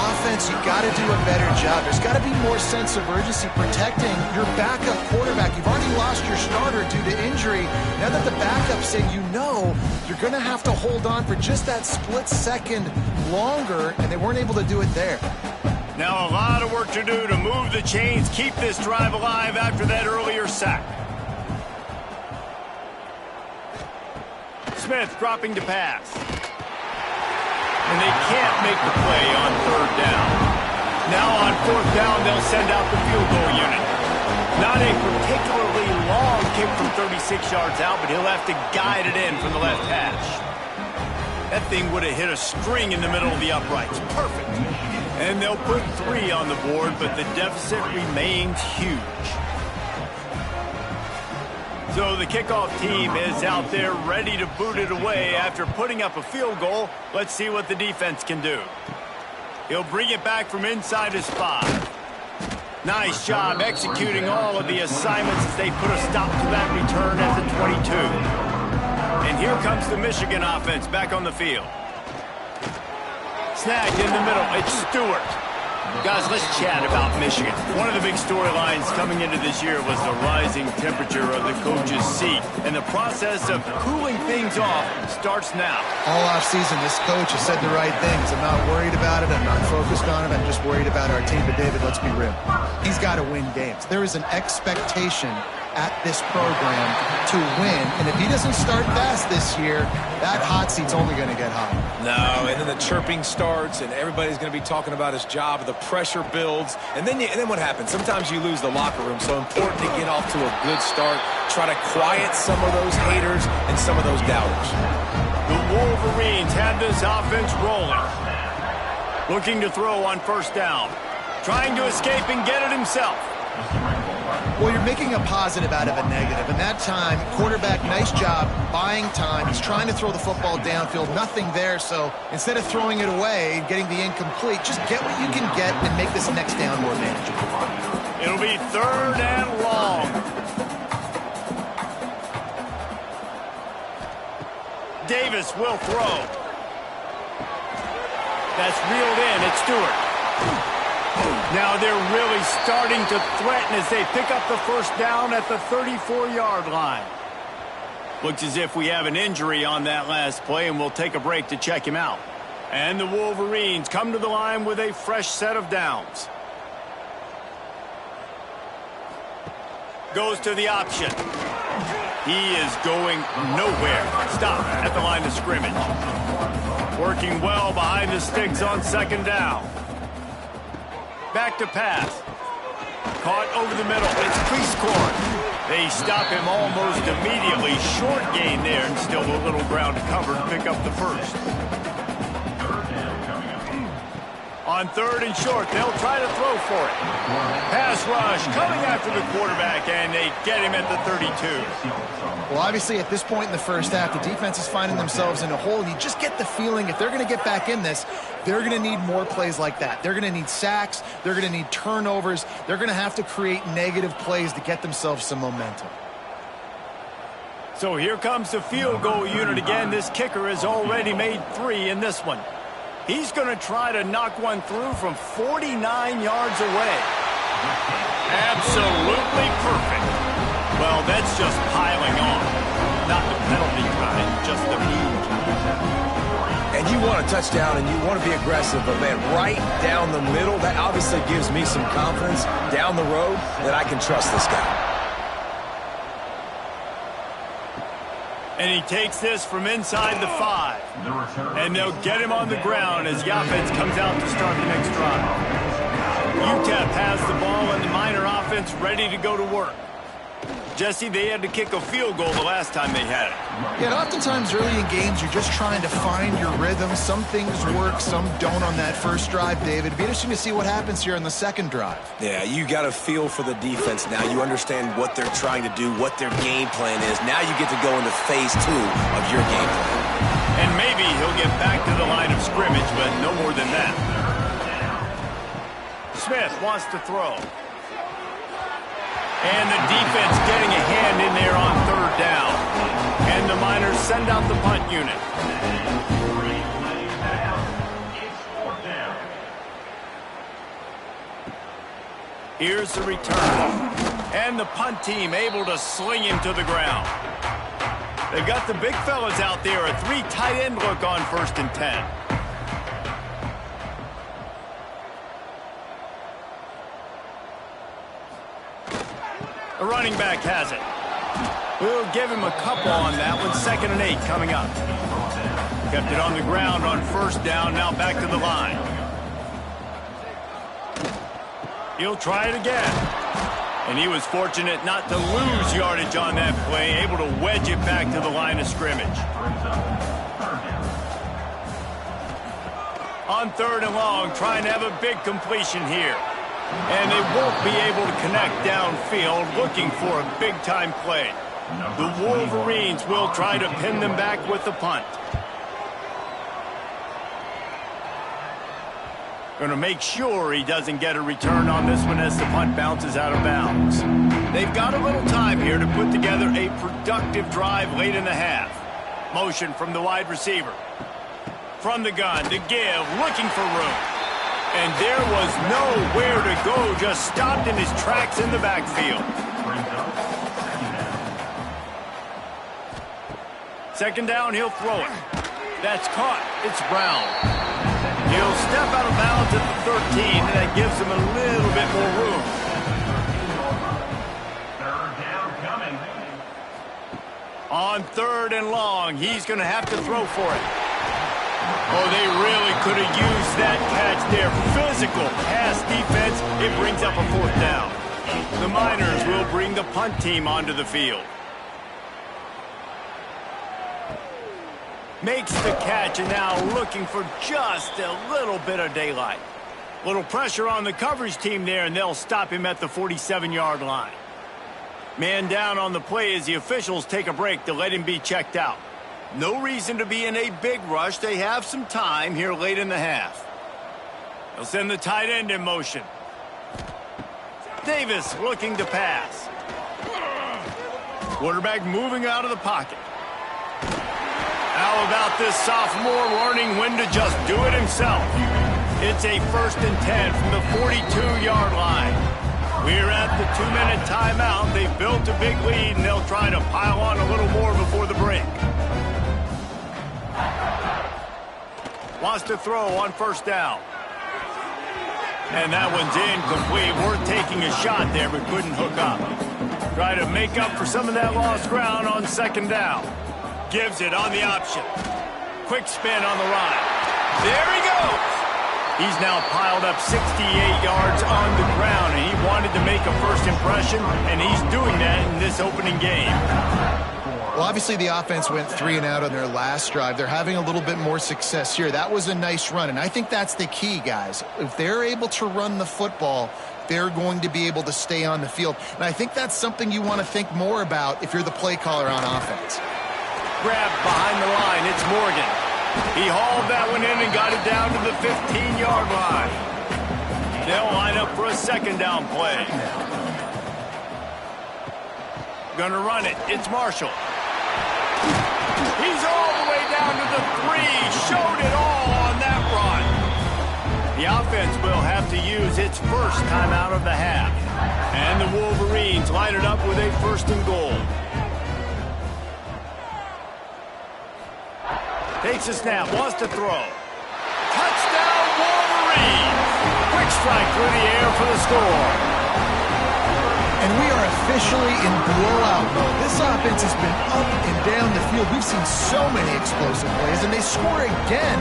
Offense, you got to do a better job. There's got to be more sense of urgency protecting your backup quarterback. You've already lost your starter due to injury. Now that the backup's in, you know you're going to have to hold on for just that split second longer, and they weren't able to do it there. Now a lot of work to do to move the chains, keep this drive alive after that earlier sack. Smith dropping to pass. And they can't make the play on 3rd down. Now on 4th down, they'll send out the field goal unit. Not a particularly long kick from 36 yards out, but he'll have to guide it in from the left hash. That thing would have hit a string in the middle of the uprights. Perfect. And they'll put 3 on the board, but the deficit remains huge. So the kickoff team is out there ready to boot it away after putting up a field goal. Let's see what the defense can do. He'll bring it back from inside his 5. Nice job executing all of the assignments as they put a stop to that return at the 22. And here comes the Michigan offense back on the field. Snagged in the middle. It's Stewart. Guys, let's chat about Michigan. One of the big storylines coming into this year was the rising temperature of the coach's seat. And the process of cooling things off starts now. All offseason, this coach has said the right things. I'm not worried about it. I'm not focused on it. I'm just worried about our team. But, David, let's be real. He's got to win games. There is an expectation at this program to win. And if he doesn't start fast this year, that hot seat's only going to get hot. No, and then the chirping starts, and everybody's going to be talking about his job. The pressure builds, and then what happens? Sometimes you lose the locker room. So important to get off to a good start. Try to quiet some of those haters and some of those doubters. The Wolverines have this offense rolling. Looking to throw on first down. Trying to escape and get it himself. Well, you're making a positive out of a negative. And that time, quarterback, nice job, buying time. He's trying to throw the football downfield. Nothing there, so instead of throwing it away and getting the incomplete, just get what you can get and make this next down more manageable. It'll be 3rd and long. Davis will throw. That's reeled in. It's Stewart. Now they're really starting to threaten as they pick up the first down at the 34-yard line. Looks as if we have an injury on that last play, and we'll take a break to check him out. And the Wolverines come to the line with a fresh set of downs. Goes to the option. He is going nowhere. Stop at the line of scrimmage. Working well behind the sticks on 2nd down. Back to pass. Caught over the middle. It's Prescorn. They stop him almost immediately. Short gain there, and still a little ground to cover to pick up the first. On 3rd and short, they'll try to throw for it. Pass rush coming after the quarterback, and they get him at the 32. Well, obviously, at this point in the first half, the defense is finding themselves in a hole. You just get the feeling if they're going to get back in this, they're going to need more plays like that. They're going to need sacks. They're going to need turnovers. They're going to have to create negative plays to get themselves some momentum. So here comes the field goal unit again. This kicker has already made 3 in this one. He's going to try to knock one through from 49 yards away. Absolutely perfect. Well, that's just piling on. Not the penalty kind, just the mean kind. And you want a touchdown and you want to be aggressive, but, man, right down the middle, that obviously gives me some confidence down the road that I can trust this guy. And he takes this from inside the 5. And they'll get him on the ground as Yapez comes out to start the next drive. UTEP has the ball and the Miner offense ready to go to work. Jesse, they had to kick a field goal the last time they had it. Yeah, and oftentimes early in games, you're just trying to find your rhythm. Some things work, some don't on that first drive, David. It'd be interesting to see what happens here in the 2nd drive. Yeah, you got a feel for the defense now. You understand what they're trying to do, what their game plan is. Now you get to go into phase 2 of your game plan. And maybe he'll get back to the line of scrimmage, but no more than that. Smith wants to throw. And the defense getting a hand in there on 3rd down. And the Miners send out the punt unit. Here's the return. And the punt team able to sling him to the ground. They've got the big fellas out there. A 3 tight end look on 1st and 10. The running back has it. We'll give him a couple on that one. 2nd and 8 coming up. Kept it on the ground on 1st down. Now back to the line. He'll try it again. And he was fortunate not to lose yardage on that play. Able to wedge it back to the line of scrimmage. On 3rd and long, trying to have a big completion here. And they won't be able to connect downfield, looking for a big-time play. The Wolverines will try to pin them back with the punt. Going to make sure he doesn't get a return on this one as the punt bounces out of bounds. They've got a little time here to put together a productive drive late in the half. Motion from the wide receiver. From the gun to give, looking for room. And there was nowhere to go, just stopped in his tracks in the backfield. Second down, he'll throw it. That's caught. It's Brown. He'll step out of bounds at the 13, and that gives him a little bit more room. Third down coming. On 3rd and long, he's going to have to throw for it. Oh, they really could have used that catch there. Physical pass defense. It brings up a 4th down. The Miners will bring the punt team onto the field. Makes the catch and now looking for just a little bit of daylight. Little pressure on the coverage team there, and they'll stop him at the 47-yard line. Man down on the play as the officials take a break to let him be checked out. No reason to be in a big rush. They have some time here late in the half. They'll send the tight end in motion. Davis looking to pass. Quarterback moving out of the pocket. How about this sophomore learning when to just do it himself? It's a 1st and 10 from the 42-yard line. We're at the 2-minute timeout. They've built a big lead, and they'll try to pile on a little more before the break. Wants to throw on 1st down. And that one's incomplete. Worth taking a shot there, but couldn't hook up. Try to make up for some of that lost ground on 2nd down. Gives it on the option. Quick spin on the ride. There he goes. He's now piled up 68 yards on the ground, and he wanted to make a first impression, and he's doing that in this opening game. Well, obviously the offense went 3 and out on their last drive. They're having a little bit more success here. That was a nice run, and I think that's the key, guys. If they're able to run the football, they're going to be able to stay on the field. And I think that's something you want to think more about if you're the play caller on offense. Grab behind the line. It's Morgan. He hauled that one in and got it down to the 15-yard line. They'll line up for a 2nd down play. Gonna run it. It's Marshall. He's all the way down to the 3. Showed it all on that run. The offense will have to use its first timeout of the half. And the Wolverines line it up with a 1st and goal. Takes a snap, wants to throw. Touchdown, Wolverines! Quick strike through the air for the score. And we are officially in blowout mode. This offense has been up and down the field. We've seen so many explosive plays, and they score again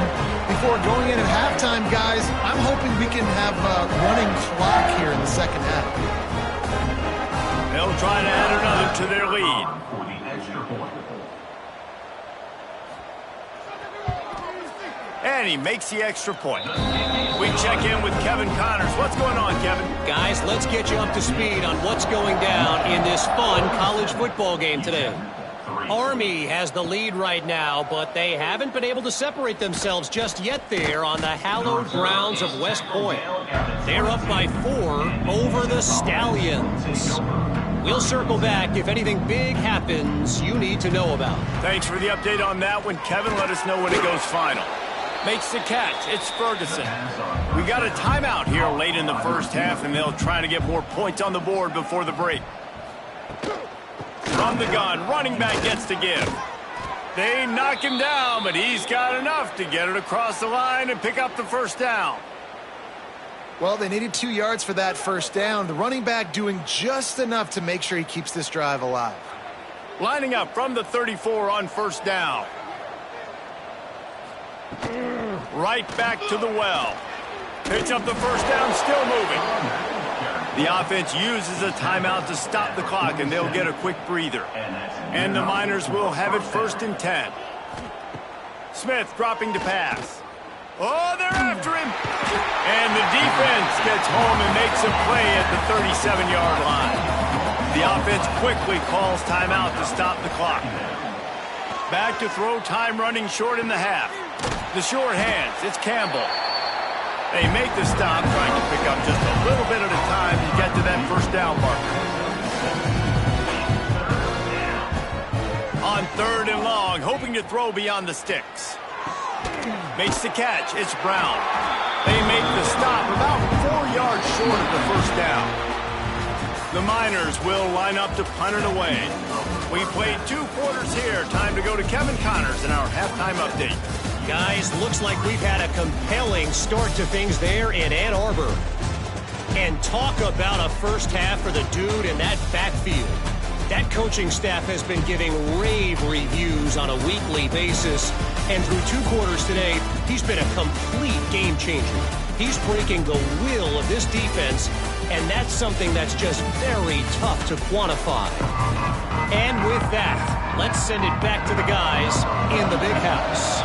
before going in at halftime, guys. I'm hoping we can have a running clock here in the 2nd half. They'll try to add another to their lead. For the extra point. And he makes the extra point. We check in with Kevin Connors. What's going on, Kevin? Guys, let's get you up to speed on what's going down in this fun college football game today. Army has the lead right now, but they haven't been able to separate themselves just yet there on the hallowed grounds of West Point. They're up by 4 over the Stallions. We'll circle back if anything big happens you need to know about. Thanks for the update on that one, Kevin. Let us know when it goes final. Makes the catch. It's Ferguson. We got a timeout here late in the 1st half, and they'll try to get more points on the board before the break. From the gun, running back gets to give. They knock him down, but he's got enough to get it across the line and pick up the 1st down. Well, they needed 2 yards for that 1st down. The running back doing just enough to make sure he keeps this drive alive. Lining up from the 34 on 1st down. Right back to the well. Picks up the 1st down, still moving. The offense uses a timeout to stop the clock, and they'll get a quick breather. And the Miners will have it 1st and 10. Smith dropping to pass. Oh, they're after him. And the defense gets home and makes a play at the 37-yard line. The offense quickly calls timeout to stop the clock. Back to throw, time running short in the half. The short hands, it's Campbell. They make the stop, trying to pick up just a little bit at a time to get to that first down marker. On 3rd and long, hoping to throw beyond the sticks. Makes the catch, it's Brown. They make the stop about 4 yards short of the first down. The Miners will line up to punt it away. We played 2 quarters here. Time to go to Kevin Connors in our halftime update. Guys, looks like we've had a compelling start to things there in Ann Arbor. And talk about a first half for the dude in that backfield. That coaching staff has been giving rave reviews on a weekly basis. And through 2 quarters today, he's been a complete game changer. He's breaking the will of this defense, and that's something that's just very tough to quantify. And with that, let's send it back to the guys in the big house.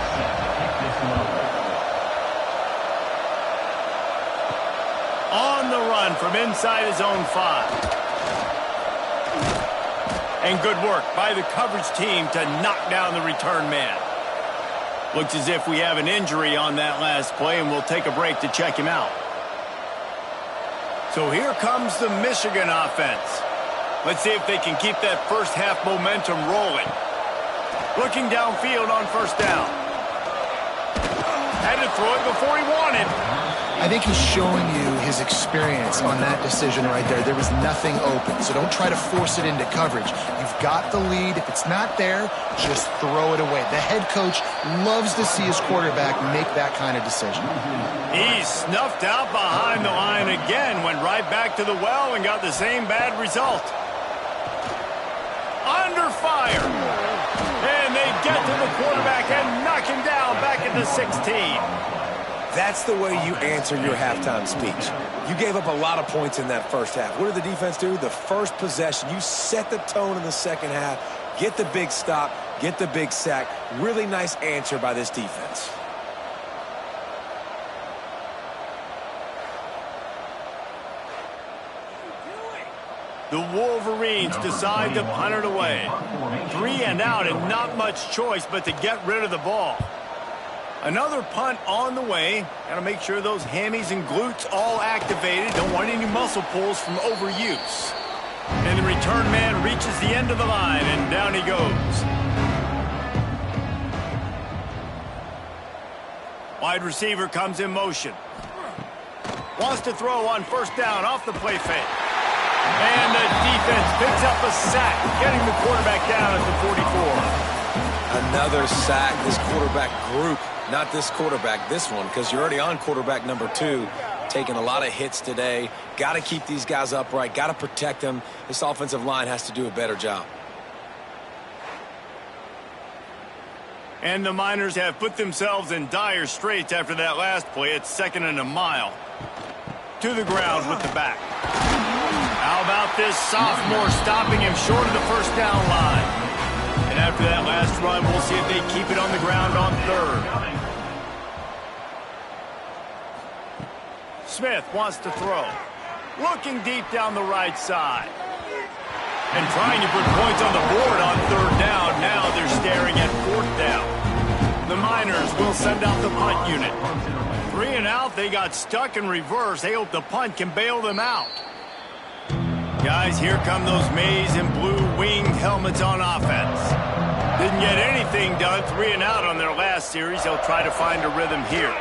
On the run from inside his own 5. And good work by the coverage team to knock down the return man. Looks as if we have an injury on that last play, and we'll take a break to check him out. So here comes the Michigan offense. Let's see if they can keep that first half momentum rolling. Looking downfield on first down. Had to throw it before he wanted. I think he's showing you his experience on that decision right there. There was nothing open, so don't try to force it into coverage. You've got the lead. If it's not there, just throw it away. The head coach loves to see his quarterback make that kind of decision. He snuffed out behind the line again, went right back to the well and got the same bad result. Under fire. And they get to the quarterback and knock him down back at the 16. That's the way you answer your halftime speech. You gave up a lot of points in that first half. What did the defense do? The first possession, you set the tone in the second half, get the big stop, get the big sack. Really nice answer by this defense. The Wolverines decide to punt it away. 3 and out and not much choice but to get rid of the ball. Another punt on the way. Got to make sure those hammies and glutes all activated. Don't want any muscle pulls from overuse. And the return man reaches the end of the line, and down he goes. Wide receiver comes in motion. Wants to throw on first down off the play fake. And the defense picks up a sack, getting the quarterback down at the 44. Another sack. This quarterback group. Not this quarterback, this one, because you're already on quarterback number 2. Taking a lot of hits today. Got to keep these guys upright. Got to protect them. This offensive line has to do a better job. And the Miners have put themselves in dire straits after that last play. It's 2nd and a mile. To the ground with the back. How about this sophomore stopping him short of the first down line? And after that last run, we'll see if they keep it on the ground on 3rd. Smith wants to throw. Looking deep down the right side. And trying to put points on the board on 3rd down. Now they're staring at 4th down. The Miners will send out the punt unit. 3 and out, they got stuck in reverse. They hope the punt can bail them out. Guys, here come those maize and blue winged helmets on offense. Didn't get anything done, 3 and out on their last series. They'll try to find a rhythm here.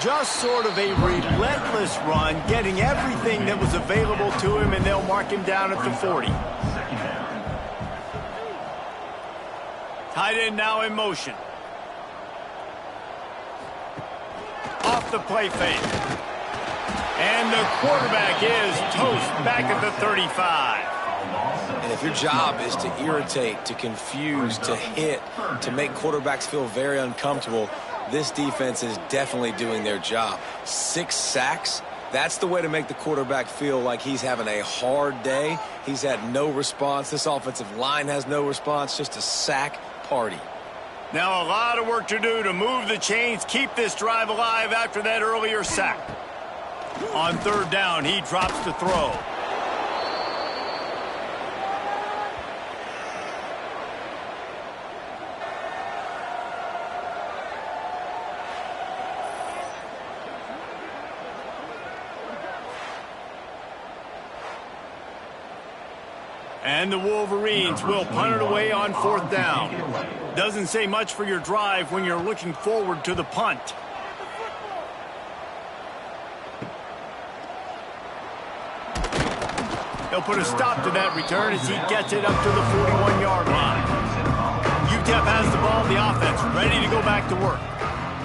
Just sort of a relentless run, getting everything that was available to him, and they'll mark him down at the 40. Tight end now in motion. Off the play fake. And the quarterback is toast back at the 35. And if your job is to irritate, to confuse, to hit, to make quarterbacks feel very uncomfortable, this defense is definitely doing their job. 6 sacks, that's the way to make the quarterback feel like he's having a hard day. He's had no response. This offensive line has no response, just a sack party. Now a lot of work to do to move the chains, keep this drive alive after that earlier sack. On 3rd down, he drops to throw. And the Wolverines will punt it away on 4th down. Doesn't say much for your drive when you're looking forward to the punt. They'll put a stop to that return as he gets it up to the 41-yard line. UTEP has the ball, the offense ready to go back to work.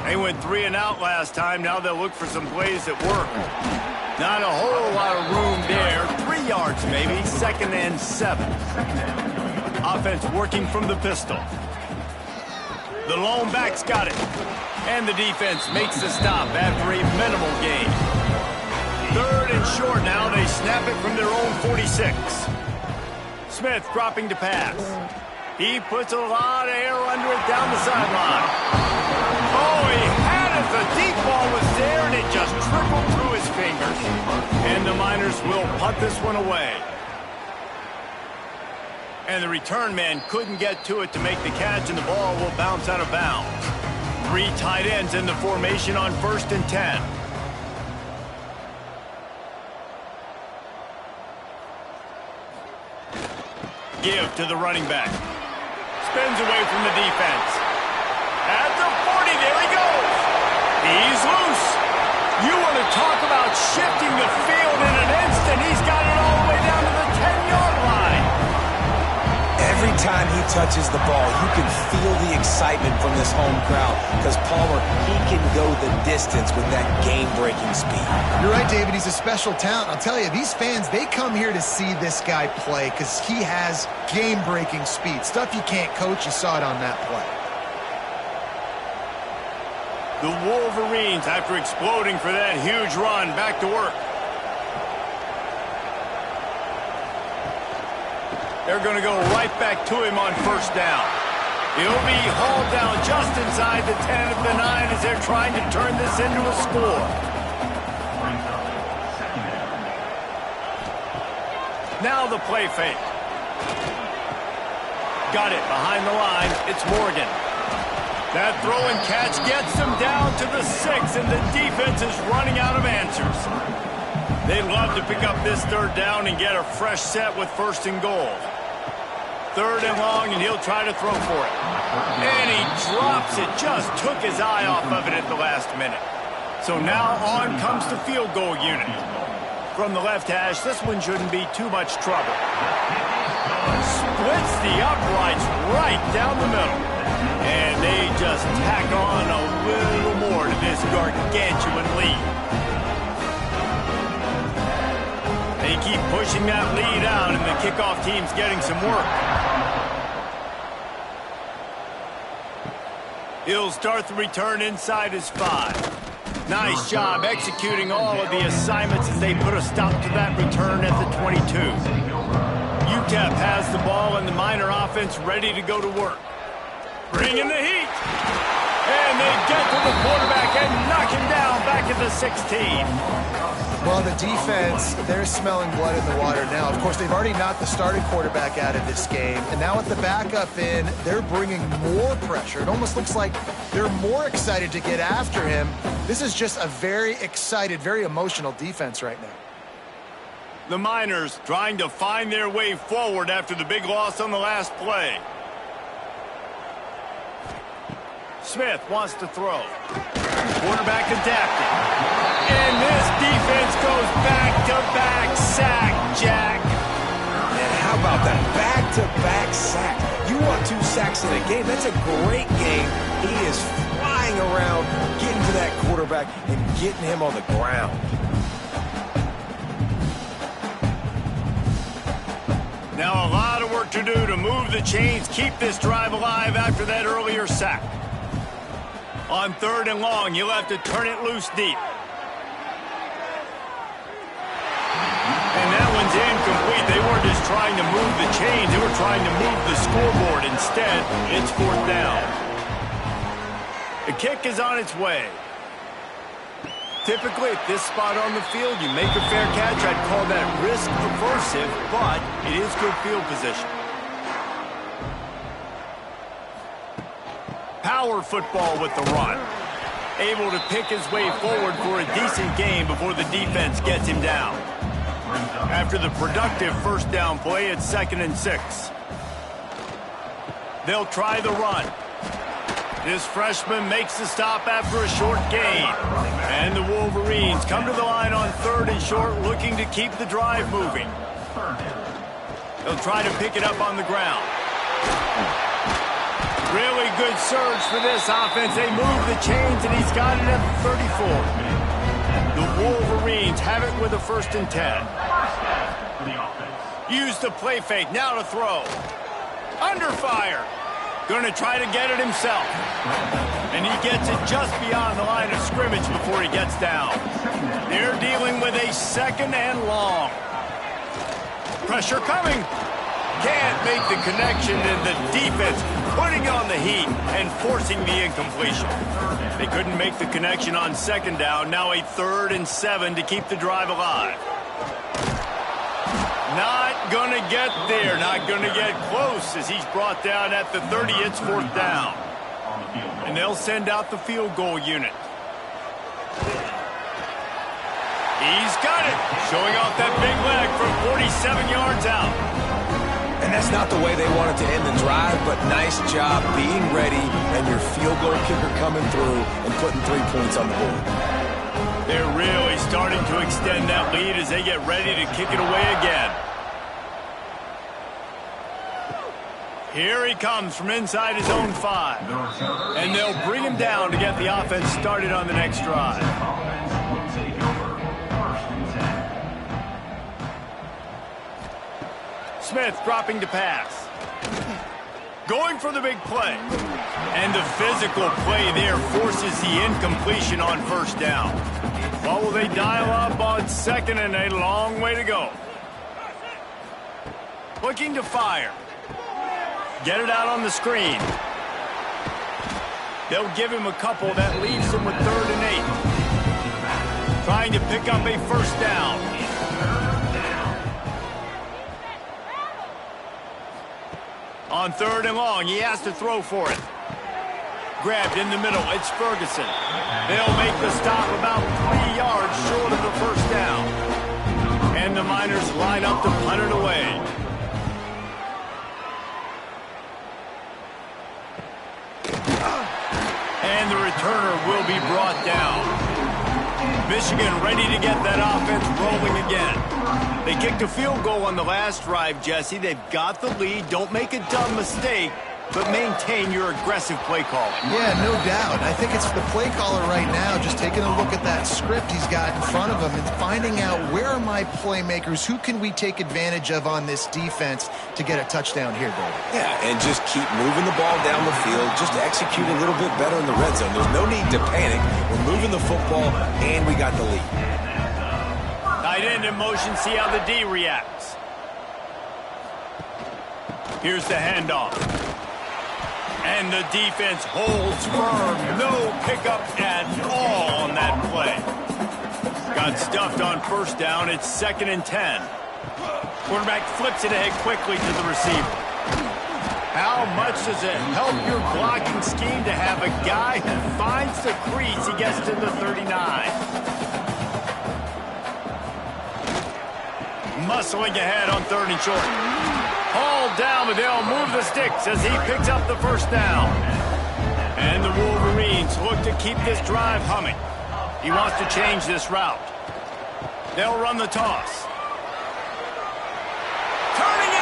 They went 3 and out last time. Now they'll look for some plays that work. Not a whole lot of room there. 3 yards maybe. 2nd and 7. Offense working from the pistol. The lone back's got it. And the defense makes the stop after a minimal gain. 3rd and short now. They snap it from their own 46. Smith dropping to pass. He puts a lot of air under it down the sideline. Oh, he had it. The deep ball was there, and it just trickled through his fingers. And the Miners will punt this one away. And the return man couldn't get to it to make the catch, and the ball will bounce out of bounds. 3 tight ends in the formation on 1st and 10. Give to the running back. Spins away from the defense. At the 40, there he goes. He's loose. You want to talk about shifting the field in an instant. He's got it all the way down to the 10-yard line. Every time he touches the ball, you can feel the excitement from this home crowd because Palmer, he can go the distance with that game-breaking speed. You're right, David. He's a special talent. I'll tell you, these fans, they come here to see this guy play because he has game-breaking speed. Stuff you can't coach. You saw it on that play. The Wolverines, after exploding for that huge run, back to work. They're going to go right back to him on 1st down. He'll be hauled down just inside the 10 of the 9 as they're trying to turn this into a score. Now the play fake. Got it behind the line. It's Morgan. That throw and catch gets them down to the 6, and the defense is running out of answers. They'd love to pick up this 3rd down and get a fresh set with 1st and goal. 3rd and long, and he'll try to throw for it. And he drops it. Just took his eye off of it at the last minute. So now on comes the field goal unit. From the left hash, this one shouldn't be too much trouble. Splits the uprights right down the middle. And they just tack on a little more to this gargantuan lead. They keep pushing that lead out, and the kickoff team's getting some work. He'll start the return inside his 5. Nice job executing all of the assignments as they put a stop to that return at the 22. UTEP has the ball, and the Miner offense ready to go to work. Bringing the heat. And they get to the quarterback and knock him down back at the 16. Well, the defense, they're smelling blood in the water now. Of course, they've already knocked the starting quarterback out of this game. And now with the backup in, they're bringing more pressure. It almost looks like they're more excited to get after him. This is just a very excited, very emotional defense right now. The Miners trying to find their way forward after the big loss on the last play. Smith wants to throw. Quarterback adapting. And this defense goes back-to-back sack, Jack. And how about that back-to-back sack? You want 2 sacks in a game. That's a great game. He is flying around, getting to that quarterback and getting him on the ground. Now a lot of work to do to move the chains, keep this drive alive after that earlier sack. On 3rd and long, you'll have to turn it loose deep. And that one's incomplete. They weren't just trying to move the chains. They were trying to move the scoreboard. Instead, it's 4th down. The kick is on its way. Typically, at this spot on the field, you make a fair catch. I'd call that risk aversive, but it is good field position. Power football with the run. Able to pick his way forward for a decent game before the defense gets him down. After the productive first down play, it's 2nd and 6. They'll try the run. This freshman makes the stop after a short gain. And the Wolverines come to the line on 3rd and short, looking to keep the drive moving. They'll try to pick it up on the ground. Really good surge for this offense. They move the chains, and he's got it at the 34. The Wolverines have it with a 1st and 10. Use the play fake. Now to throw. Under fire. Going to try to get it himself. And he gets it just beyond the line of scrimmage before he gets down. They're dealing with a 2nd and long. Pressure coming. Can't make the connection, and the defense putting on the heat and forcing the incompletion. They couldn't make the connection on 2nd down. Now a 3rd and 7 to keep the drive alive. Not going to get there. Not going to get close as he's brought down at the 30. It's 4th down. And they'll send out the field goal unit. He's got it. Showing off that big leg from 47 yards out. And that's not the way they wanted to end the drive, but nice job being ready and your field goal kicker coming through and putting 3 points on the board. They're really starting to extend that lead as they get ready to kick it away again. Here he comes from inside his own 5. And they'll bring him down to get the offense started on the next drive. Smith dropping to pass. Going for the big play. And the physical play there forces the incompletion on 1st down. What will they dial up on 2nd and a long way to go? Looking to fire. Get it out on the screen. They'll give him a couple. That leaves him with 3rd and 8. Trying to pick up a 1st down. On 3rd and long, he has to throw for it. Grabbed in the middle, it's Ferguson. They'll make the stop about 3 yards short of the 1st down. And the Miners line up to punt it away. And the returner will be brought down. Michigan ready to get that offense rolling again. They kicked a field goal on the last drive, Jesse. They've got the lead. Don't make a dumb mistake, but maintain your aggressive play calling. Yeah, no doubt. I think it's the play caller right now just taking a look at that script he's got in front of him and finding out where are my playmakers, who can we take advantage of on this defense to get a touchdown here, Dave. Yeah, and just keep moving the ball down the field. Just execute a little bit better in the red zone. There's no need to panic. We're moving the football, and we got the lead. Tight end in motion, see how the D reacts. Here's the handoff. And the defense holds firm. No pickup at all on that play. Got stuffed on 1st down. It's 2nd and 10. Quarterback flips it ahead quickly to the receiver. How much does it help your blocking scheme to have a guy who finds the crease? He gets to the 39. Muscling ahead on 3rd and short. Hauled down, but they'll move the sticks as he picks up the 1st down. And the Wolverines look to keep this drive humming. He wants to change this route. They'll run the toss.